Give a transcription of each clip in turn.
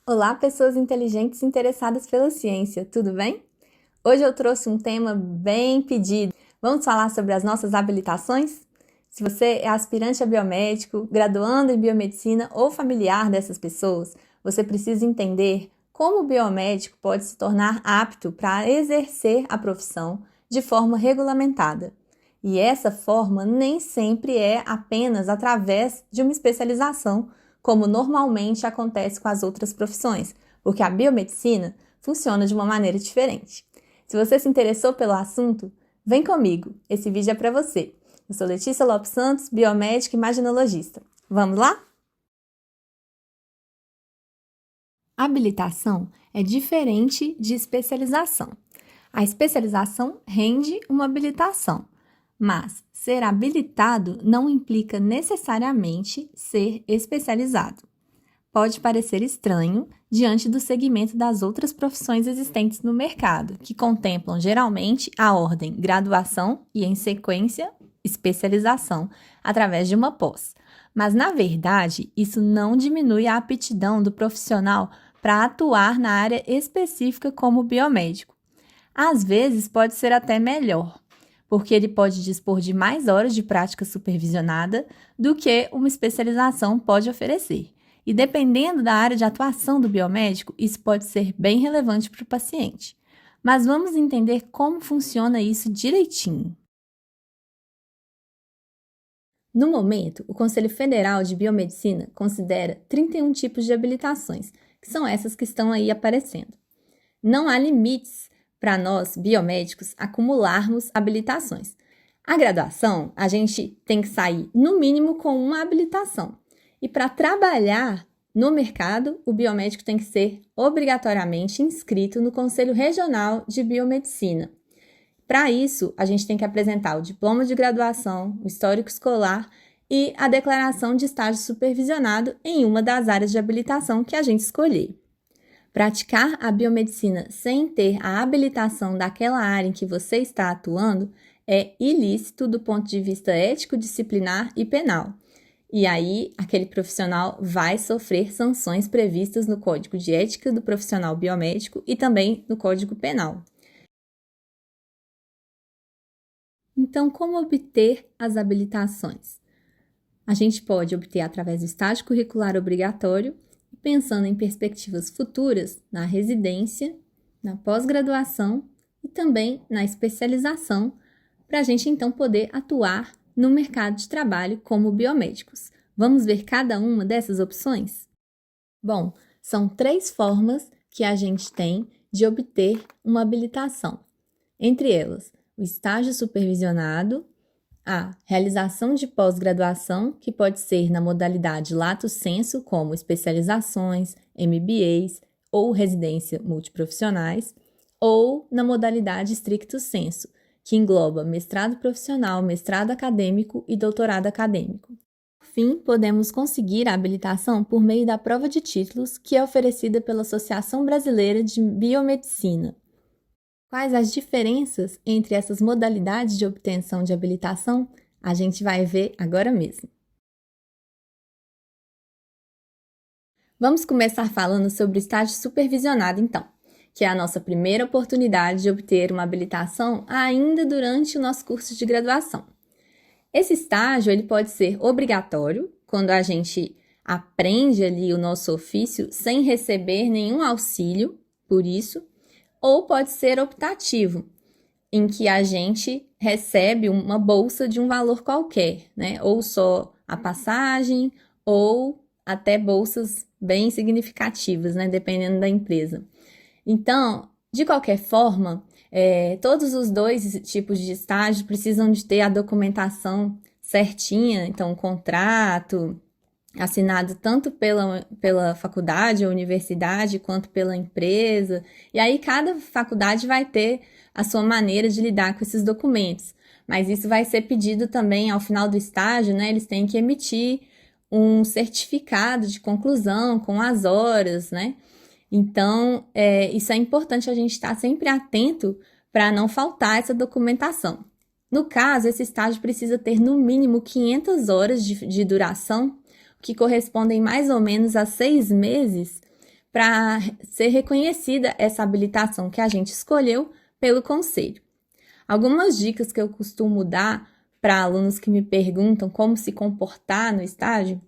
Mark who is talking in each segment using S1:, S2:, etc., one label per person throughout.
S1: Olá, pessoas inteligentes interessadas pela ciência, tudo bem? Hoje eu trouxe um tema bem pedido. Vamos falar sobre as nossas habilitações? Se você é aspirante a biomédico, graduando em biomedicina ou familiar dessas pessoas, você precisa entender como o biomédico pode se tornar apto para exercer a profissão de forma regulamentada. E essa forma nem sempre é apenas através de uma especialização, como normalmente acontece com as outras profissões, porque a biomedicina funciona de uma maneira diferente. Se você se interessou pelo assunto, vem comigo, esse vídeo é para você. Eu sou Letícia Lopes Santos, biomédica e imaginologista. Vamos lá? Habilitação é diferente de especialização. A especialização rende uma habilitação, mas ser habilitado não implica necessariamente ser especializado. Pode parecer estranho diante do segmento das outras profissões existentes no mercado, que contemplam geralmente a ordem graduação e, em sequência, especialização, através de uma pós. Mas, na verdade, isso não diminui a aptidão do profissional para atuar na área específica como biomédico. Às vezes, pode ser até melhor, porque ele pode dispor de mais horas de prática supervisionada do que uma especialização pode oferecer. E dependendo da área de atuação do biomédico, isso pode ser bem relevante para o paciente. Mas vamos entender como funciona isso direitinho. No momento, o Conselho Federal de Biomedicina considera 31 tipos de habilitações, que são essas que estão aí aparecendo. Não há limites para nós, biomédicos, acumularmos habilitações. A graduação, a gente tem que sair, no mínimo, com uma habilitação. E para trabalhar no mercado, o biomédico tem que ser obrigatoriamente inscrito no Conselho Regional de Biomedicina. Para isso, a gente tem que apresentar o diploma de graduação, o histórico escolar e a declaração de estágio supervisionado em uma das áreas de habilitação que a gente escolher. Praticar a biomedicina sem ter a habilitação daquela área em que você está atuando é ilícito do ponto de vista ético, disciplinar e penal. E aí, aquele profissional vai sofrer sanções previstas no Código de Ética do Profissional Biomédico e também no Código Penal. Então, como obter as habilitações? A gente pode obter através do estágio curricular obrigatório, pensando em perspectivas futuras na residência, na pós-graduação e também na especialização, para a gente então poder atuar no mercado de trabalho como biomédicos. Vamos ver cada uma dessas opções? Bom, são 3 formas que a gente tem de obter uma habilitação. Entre elas, o estágio supervisionado, a realização de pós-graduação, que pode ser na modalidade lato sensu, como especializações, MBAs ou residência multiprofissionais, ou na modalidade stricto sensu, que engloba mestrado profissional, mestrado acadêmico e doutorado acadêmico. Por fim, podemos conseguir a habilitação por meio da prova de títulos, que é oferecida pela Associação Brasileira de Biomedicina. Quais as diferenças entre essas modalidades de obtenção de habilitação? A gente vai ver agora mesmo. Vamos começar falando sobre o estágio supervisionado, então, que é a nossa primeira oportunidade de obter uma habilitação ainda durante o nosso curso de graduação. Esse estágio ele pode ser obrigatório, quando a gente aprende ali o nosso ofício sem receber nenhum auxílio por isso, ou pode ser optativo, em que a gente recebe uma bolsa de um valor qualquer, né? Ou só a passagem, ou até bolsas bem significativas, né? Dependendo da empresa. Então, de qualquer forma, todos os 2 tipos de estágio precisam de ter a documentação certinha, então, o contrato assinado tanto pela faculdade ou universidade quanto pela empresa. E aí cada faculdade vai ter a sua maneira de lidar com esses documentos. Mas isso vai ser pedido também ao final do estágio, né? Eles têm que emitir um certificado de conclusão com as horas, né? Então, isso é importante a gente estar sempre atento para não faltar essa documentação. No caso, esse estágio precisa ter no mínimo 500 horas de duração, que correspondem mais ou menos a 6 meses, para ser reconhecida essa habilitação que a gente escolheu pelo conselho. Algumas dicas que eu costumo dar para alunos que me perguntam como se comportar no estágio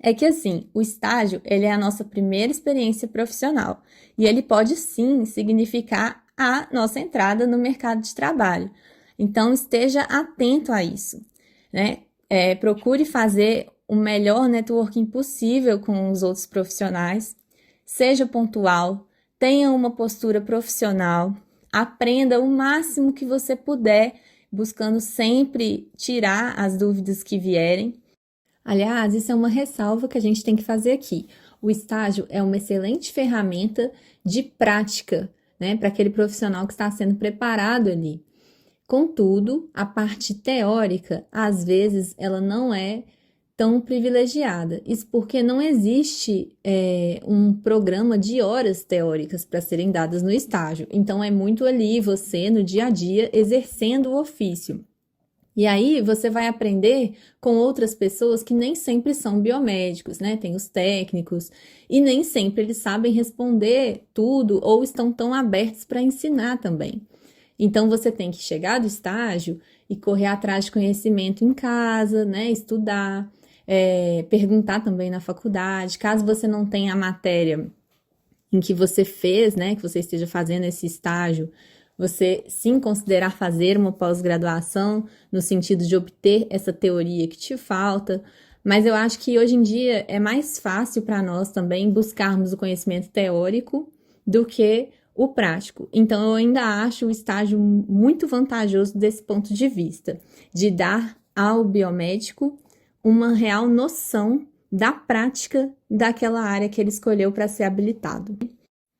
S1: é que, assim, o estágio ele é a nossa primeira experiência profissional e ele pode, sim, significar a nossa entrada no mercado de trabalho. Então, esteja atento a isso, né? Procure fazer o melhor networking possível com os outros profissionais, seja pontual, tenha uma postura profissional, aprenda o máximo que você puder, buscando sempre tirar as dúvidas que vierem. Aliás, isso é uma ressalva que a gente tem que fazer aqui. O estágio é uma excelente ferramenta de prática, né, para aquele profissional que está sendo preparado ali. Contudo, a parte teórica, às vezes, ela não é tão privilegiada. Isso porque não existe um programa de horas teóricas para serem dadas no estágio. Então, é muito ali você, no dia a dia, exercendo o ofício. E aí, você vai aprender com outras pessoas que nem sempre são biomédicos, né? Tem os técnicos, e nem sempre eles sabem responder tudo ou estão tão abertos para ensinar também. Então, você tem que chegar do estágio e correr atrás de conhecimento em casa, né? Estudar, perguntar também na faculdade. Caso você não tenha a matéria em que você fez, né? Que você esteja fazendo esse estágio, você sim considerar fazer uma pós-graduação no sentido de obter essa teoria que te falta. Mas eu acho que hoje em dia é mais fácil para nós também buscarmos o conhecimento teórico do que o prático. Então, eu ainda acho o estágio muito vantajoso desse ponto de vista, de dar ao biomédico uma real noção da prática daquela área que ele escolheu para ser habilitado.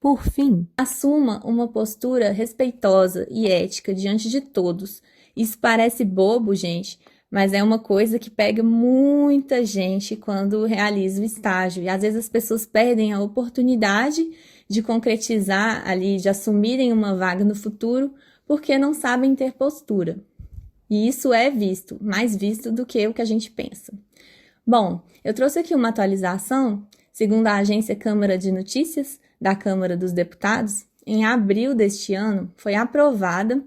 S1: Por fim, assuma uma postura respeitosa e ética diante de todos. Isso parece bobo, gente, mas é uma coisa que pega muita gente quando realiza o estágio. E às vezes as pessoas perdem a oportunidade de concretizar ali, de assumirem uma vaga no futuro, porque não sabem ter postura. E isso é visto, mais visto do que o que a gente pensa. Bom, eu trouxe aqui uma atualização, segundo a agência Câmara de Notícias, da Câmara dos Deputados, em abril deste ano, foi aprovada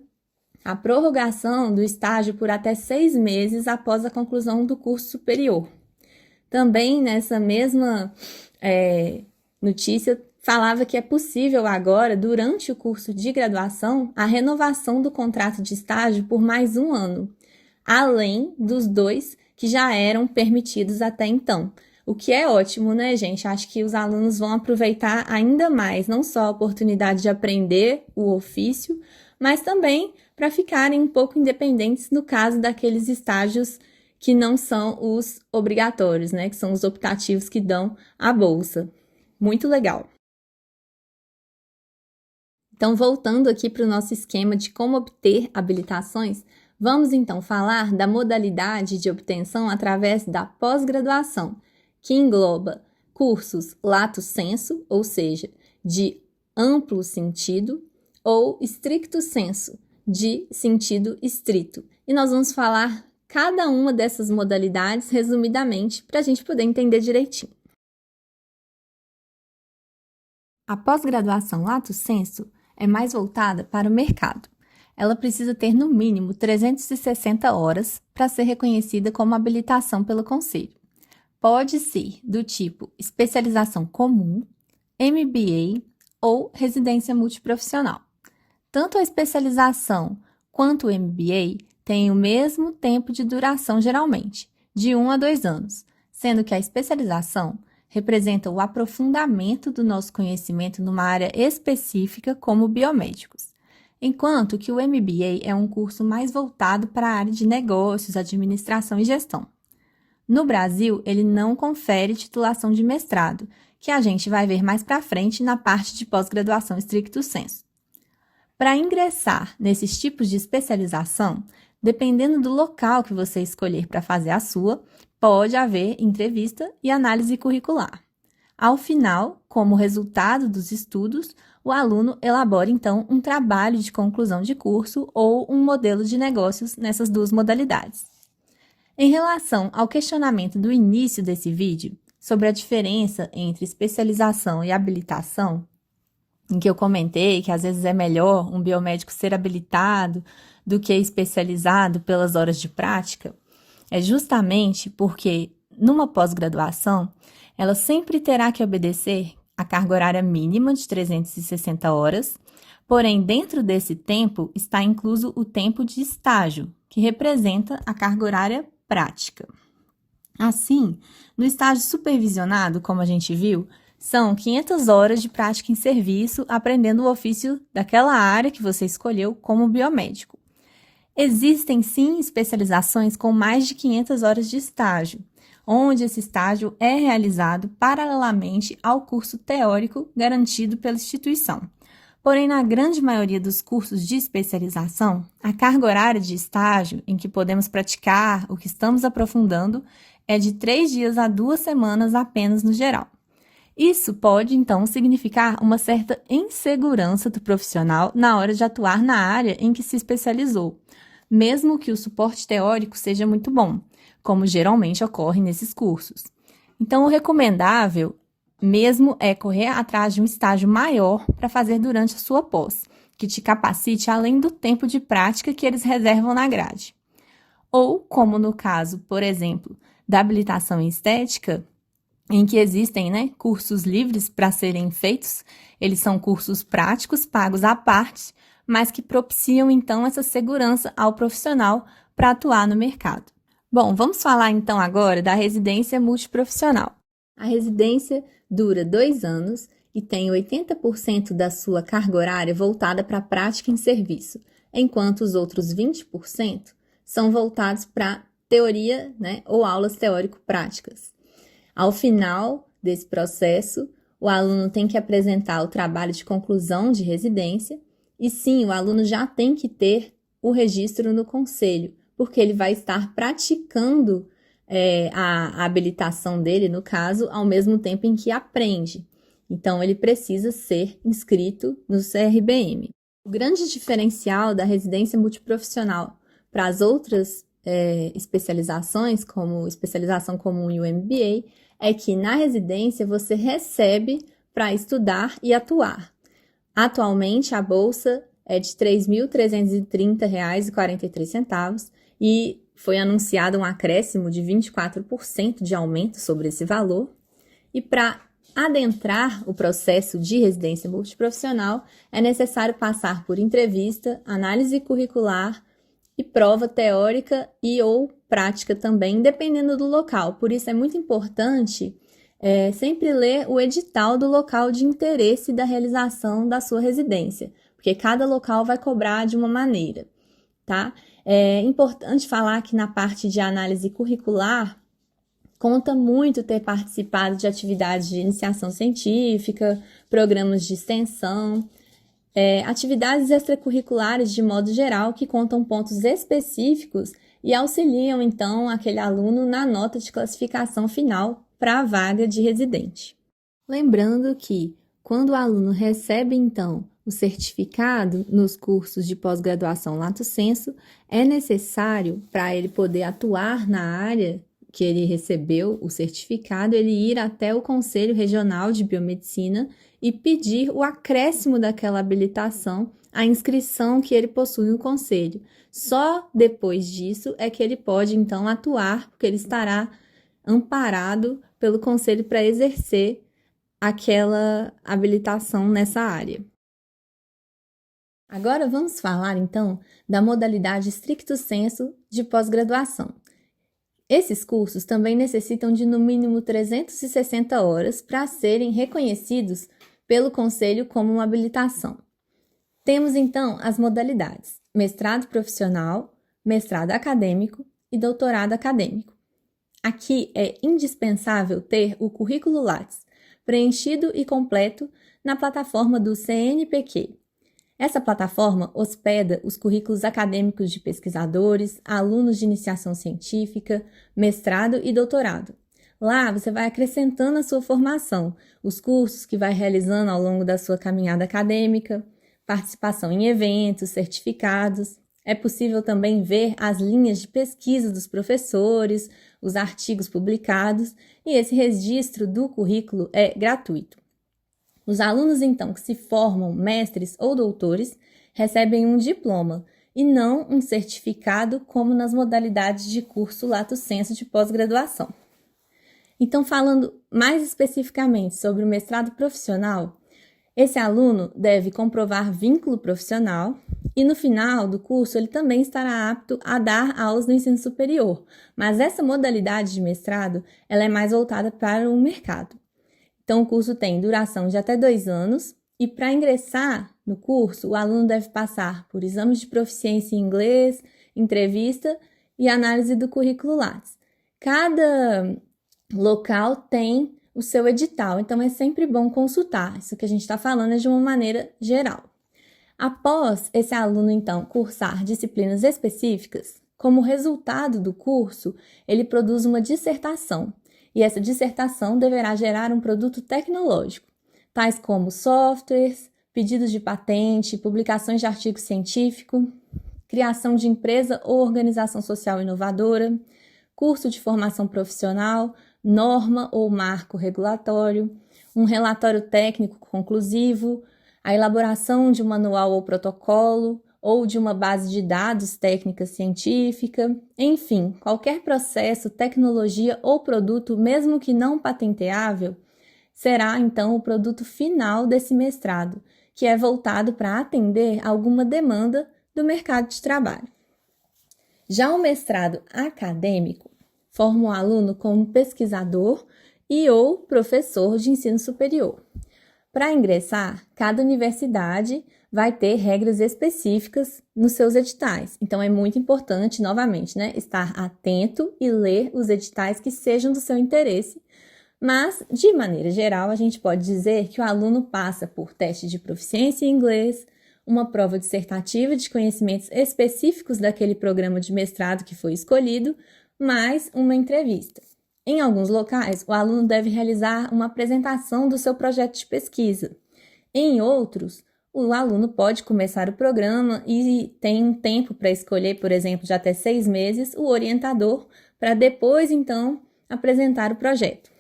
S1: a prorrogação do estágio por até 6 meses após a conclusão do curso superior. Também nessa mesma notícia, falava que é possível agora, durante o curso de graduação, a renovação do contrato de estágio por mais 1 ano, além dos 2 que já eram permitidos até então. O que é ótimo, né, gente? Acho que os alunos vão aproveitar ainda mais, não só a oportunidade de aprender o ofício, mas também para ficarem um pouco independentes no caso daqueles estágios que não são os obrigatórios, né? Que são os optativos que dão a bolsa. Muito legal. Então, voltando aqui para o nosso esquema de como obter habilitações, vamos então falar da modalidade de obtenção através da pós-graduação, que engloba cursos lato sensu, ou seja, de amplo sentido, ou stricto sensu, de sentido estrito. E nós vamos falar cada uma dessas modalidades resumidamente para a gente poder entender direitinho. A pós-graduação lato sensu é mais voltada para o mercado. Ela precisa ter no mínimo 360 horas para ser reconhecida como habilitação pelo Conselho. Pode ser do tipo especialização comum, MBA ou residência multiprofissional. Tanto a especialização quanto o MBA têm o mesmo tempo de duração geralmente, de 1 a 2 anos, sendo que a especialização representa o aprofundamento do nosso conhecimento numa área específica como biomédicos, enquanto que o MBA é um curso mais voltado para a área de negócios, administração e gestão. No Brasil, ele não confere titulação de mestrado, que a gente vai ver mais para frente na parte de pós-graduação stricto sensu. Para ingressar nesses tipos de especialização, dependendo do local que você escolher para fazer a sua, pode haver entrevista e análise curricular. Ao final, como resultado dos estudos, o aluno elabora então um trabalho de conclusão de curso ou um modelo de negócios nessas duas modalidades. Em relação ao questionamento do início desse vídeo, sobre a diferença entre especialização e habilitação, em que eu comentei que às vezes é melhor um biomédico ser habilitado do que especializado pelas horas de prática, é justamente porque numa pós-graduação ela sempre terá que obedecer a carga horária mínima de 360 horas, porém dentro desse tempo está incluso o tempo de estágio, que representa a carga horária prática. Assim, no estágio supervisionado, como a gente viu, são 500 horas de prática em serviço, aprendendo o ofício daquela área que você escolheu como biomédico. Existem, sim, especializações com mais de 500 horas de estágio, onde esse estágio é realizado paralelamente ao curso teórico garantido pela instituição. Porém, na grande maioria dos cursos de especialização, a carga horária de estágio, em que podemos praticar o que estamos aprofundando, é de 3 dias a 2 semanas apenas no geral. Isso pode, então, significar uma certa insegurança do profissional na hora de atuar na área em que se especializou, mesmo que o suporte teórico seja muito bom, como geralmente ocorre nesses cursos. Então, o recomendável mesmo é correr atrás de um estágio maior para fazer durante a sua pós, que te capacite além do tempo de prática que eles reservam na grade. Ou, como no caso, por exemplo, da habilitação em estética, em que existem cursos livres para serem feitos, eles são cursos práticos, pagos à parte, mas que propiciam, então, essa segurança ao profissional para atuar no mercado. Bom, vamos falar, então, agora da residência multiprofissional. A residência dura 2 anos e tem 80% da sua carga horária voltada para a prática em serviço, enquanto os outros 20% são voltados para teoria, ou aulas teórico-práticas. Ao final desse processo, o aluno tem que apresentar o trabalho de conclusão de residência e sim, o aluno já tem que ter o registro no conselho, porque ele vai estar praticando a habilitação dele, no caso, ao mesmo tempo em que aprende. Então, ele precisa ser inscrito no CRBM. O grande diferencial da residência multiprofissional para as outras especializações, como especialização comum e o MBA, é que na residência você recebe para estudar e atuar. Atualmente, a bolsa é de R$ 3.330,43 e foi anunciado um acréscimo de 24% de aumento sobre esse valor. E para adentrar o processo de residência multiprofissional, é necessário passar por entrevista, análise curricular e prova teórica e ou prática também, dependendo do local. Por isso é muito importante sempre ler o edital do local de interesse da realização da sua residência, porque cada local vai cobrar de uma maneira, tá? É importante falar que na parte de análise curricular, conta muito ter participado de atividades de iniciação científica, programas de extensão, atividades extracurriculares de modo geral que contam pontos específicos e auxiliam, então, aquele aluno na nota de classificação final para a vaga de residente. Lembrando que, quando o aluno recebe, então, o certificado nos cursos de pós-graduação Lato Sensu, é necessário, para ele poder atuar na área que ele recebeu o certificado, ele ir até o Conselho Regional de Biomedicina e pedir o acréscimo daquela habilitação, a inscrição que ele possui no conselho. Só depois disso é que ele pode, então, atuar, porque ele estará amparado pelo conselho para exercer aquela habilitação nessa área. Agora vamos falar, então, da modalidade stricto sensu de pós-graduação. Esses cursos também necessitam de no mínimo 360 horas para serem reconhecidos pelo Conselho como uma habilitação. Temos, então, as modalidades: mestrado profissional, mestrado acadêmico e doutorado acadêmico. Aqui é indispensável ter o currículo Lattes preenchido e completo na plataforma do CNPq. Essa plataforma hospeda os currículos acadêmicos de pesquisadores, alunos de iniciação científica, mestrado e doutorado. Lá você vai acrescentando a sua formação, os cursos que vai realizando ao longo da sua caminhada acadêmica, participação em eventos, certificados. É possível também ver as linhas de pesquisa dos professores, os artigos publicados, e esse registro do currículo é gratuito. Os alunos, então, que se formam mestres ou doutores, recebem um diploma e não um certificado como nas modalidades de curso lato sensu de pós-graduação. Então, falando mais especificamente sobre o mestrado profissional, esse aluno deve comprovar vínculo profissional e no final do curso ele também estará apto a dar aulas no ensino superior, mas essa modalidade de mestrado ela é mais voltada para o mercado. Então, o curso tem duração de até 2 anos e para ingressar no curso, o aluno deve passar por exames de proficiência em inglês, entrevista e análise do currículo Lattes. Cada local tem o seu edital, então é sempre bom consultar. Isso que a gente está falando é de uma maneira geral. Após esse aluno, então, cursar disciplinas específicas, como resultado do curso, ele produz uma dissertação, e essa dissertação deverá gerar um produto tecnológico, tais como softwares, pedidos de patente, publicações de artigo científico, criação de empresa ou organização social inovadora, curso de formação profissional, norma ou marco regulatório, um relatório técnico conclusivo, a elaboração de um manual ou protocolo, ou de uma base de dados técnica científica, enfim, qualquer processo, tecnologia ou produto, mesmo que não patenteável, será então o produto final desse mestrado, que é voltado para atender alguma demanda do mercado de trabalho. Já o mestrado acadêmico forma o aluno como pesquisador e ou professor de ensino superior. Para ingressar, cada universidade vai ter regras específicas nos seus editais. Então, é muito importante, novamente, estar atento e ler os editais que sejam do seu interesse. Mas, de maneira geral, a gente pode dizer que o aluno passa por teste de proficiência em inglês, uma prova dissertativa de conhecimentos específicos daquele programa de mestrado que foi escolhido, mais uma entrevista. Em alguns locais, o aluno deve realizar uma apresentação do seu projeto de pesquisa. Em outros, o aluno pode começar o programa e tem um tempo para escolher, por exemplo, de até 6 meses, o orientador, para depois, então, apresentar o projeto.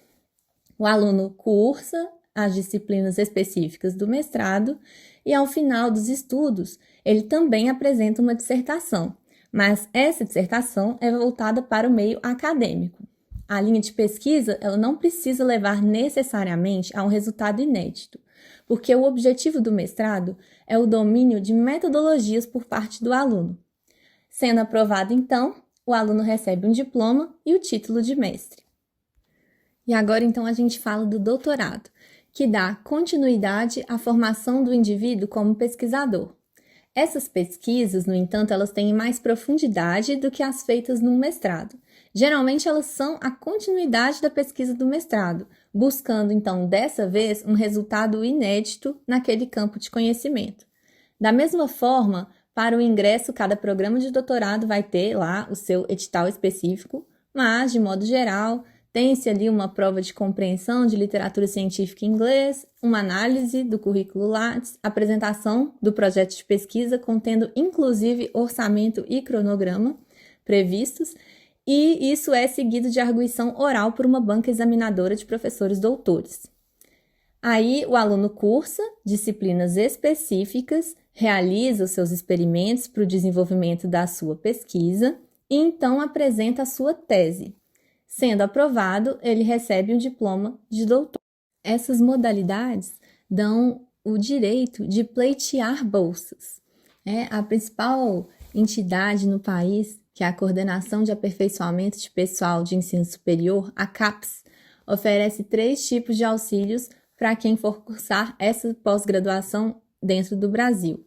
S1: O aluno cursa as disciplinas específicas do mestrado e, ao final dos estudos, ele também apresenta uma dissertação, mas essa dissertação é voltada para o meio acadêmico. A linha de pesquisa ela não precisa levar necessariamente a um resultado inédito, porque o objetivo do mestrado é o domínio de metodologias por parte do aluno. Sendo aprovado, então, o aluno recebe um diploma e o título de mestre. E agora, então, a gente fala do doutorado, que dá continuidade à formação do indivíduo como pesquisador. Essas pesquisas, no entanto, elas têm mais profundidade do que as feitas no mestrado. Geralmente, elas são a continuidade da pesquisa do mestrado, buscando, então, dessa vez, um resultado inédito naquele campo de conhecimento. Da mesma forma, para o ingresso, cada programa de doutorado vai ter lá o seu edital específico, mas, de modo geral, tem-se ali uma prova de compreensão de literatura científica em inglês, uma análise do currículo Lattes, apresentação do projeto de pesquisa, contendo inclusive orçamento e cronograma previstos, e isso é seguido de arguição oral por uma banca examinadora de professores doutores. Aí o aluno cursa disciplinas específicas, realiza os seus experimentos para o desenvolvimento da sua pesquisa e então apresenta a sua tese. Sendo aprovado, ele recebe um diploma de doutor. Essas modalidades dão o direito de pleitear bolsas. A principal entidade no país, que é a Coordenação de Aperfeiçoamento de Pessoal de Ensino Superior, a CAPES, oferece 3 tipos de auxílios para quem for cursar essa pós-graduação dentro do Brasil.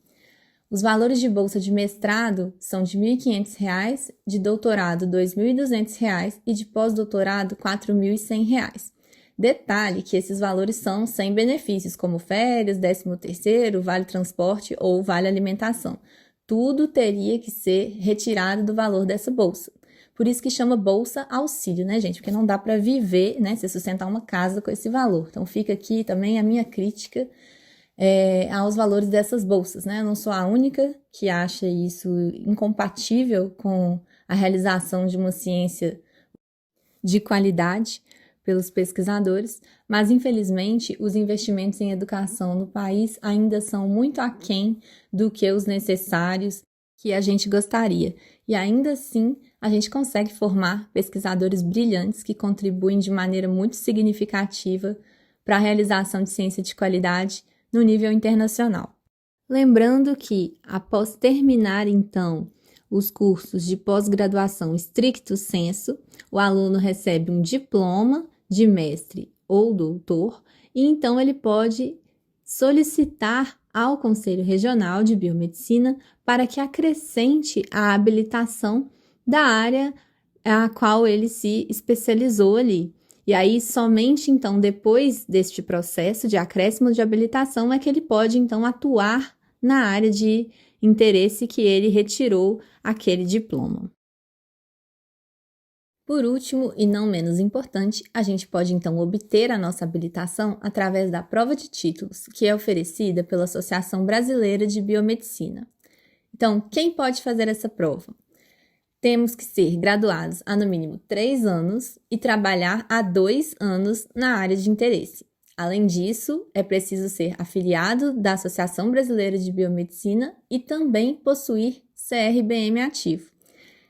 S1: Os valores de bolsa de mestrado são de R$ 1.500, de doutorado R$ 2.200 e de pós-doutorado R$ 4.100. Detalhe que esses valores são sem benefícios, como férias, 13º, vale transporte ou vale alimentação. Tudo teria que ser retirado do valor dessa bolsa. Por isso que chama bolsa auxílio, gente? Porque não dá para viver, se sustentar uma casa com esse valor. Então fica aqui também a minha crítica aos valores dessas bolsas, né? Eu não sou a única que acha isso incompatível com a realização de uma ciência de qualidade pelos pesquisadores, mas infelizmente os investimentos em educação no país ainda são muito aquém do que os necessários que a gente gostaria. E ainda assim, a gente consegue formar pesquisadores brilhantes que contribuem de maneira muito significativa para a realização de ciência de qualidade no nível internacional. Lembrando que, após terminar, então, os cursos de pós-graduação stricto sensu, o aluno recebe um diploma de mestre ou doutor e então ele pode solicitar ao Conselho Regional de Biomedicina para que acrescente a habilitação da área a qual ele se especializou ali. E aí, somente então, depois deste processo de acréscimo de habilitação, é que ele pode então atuar na área de interesse que ele retirou aquele diploma. Por último, e não menos importante, a gente pode então obter a nossa habilitação através da prova de títulos, que é oferecida pela Associação Brasileira de Biomedicina. Então, quem pode fazer essa prova? Temos que ser graduados há no mínimo 3 anos e trabalhar há 2 anos na área de interesse. Além disso, é preciso ser afiliado da Associação Brasileira de Biomedicina e também possuir CRBM ativo.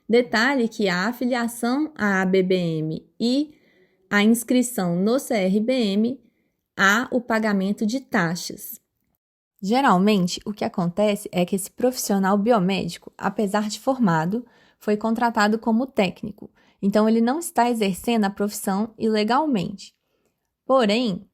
S1: Detalhe que a afiliação à ABBM e a inscrição no CRBM há o pagamento de taxas. Geralmente, o que acontece é que esse profissional biomédico, apesar de formado, foi contratado como técnico, então ele não está exercendo a profissão ilegalmente. Porém,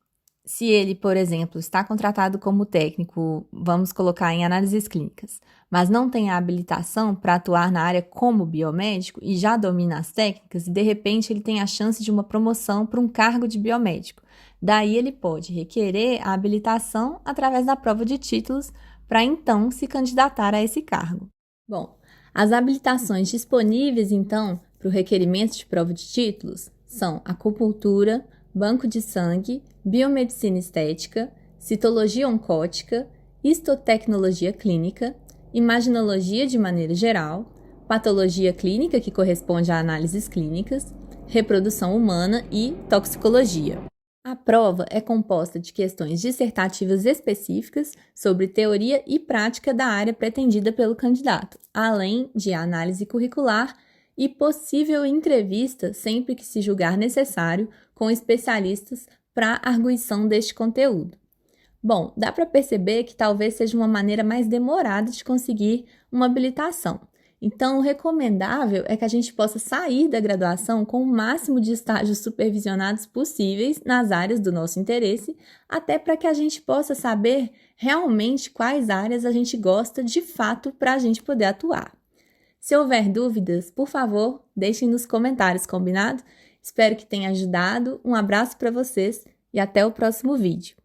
S1: se ele, por exemplo, está contratado como técnico, vamos colocar em análises clínicas, mas não tem a habilitação para atuar na área como biomédico e já domina as técnicas, e de repente ele tem a chance de uma promoção para um cargo de biomédico. Daí ele pode requerer a habilitação através da prova de títulos para então se candidatar a esse cargo. Bom, as habilitações disponíveis então para o requerimento de prova de títulos são acupuntura, banco de sangue, biomedicina estética, citologia oncótica, histotecnologia clínica, imaginologia de maneira geral, patologia clínica, que corresponde a análises clínicas, reprodução humana e toxicologia. A prova é composta de questões dissertativas específicas sobre teoria e prática da área pretendida pelo candidato, além de análise curricular e possível entrevista, sempre que se julgar necessário, com especialistas para a arguição deste conteúdo. Bom, dá para perceber que talvez seja uma maneira mais demorada de conseguir uma habilitação. Então, o recomendável é que a gente possa sair da graduação com o máximo de estágios supervisionados possíveis nas áreas do nosso interesse, até para que a gente possa saber realmente quais áreas a gente gosta de fato para a gente poder atuar. Se houver dúvidas, por favor, deixem nos comentários, combinado? Espero que tenha ajudado. Um abraço para vocês e até o próximo vídeo.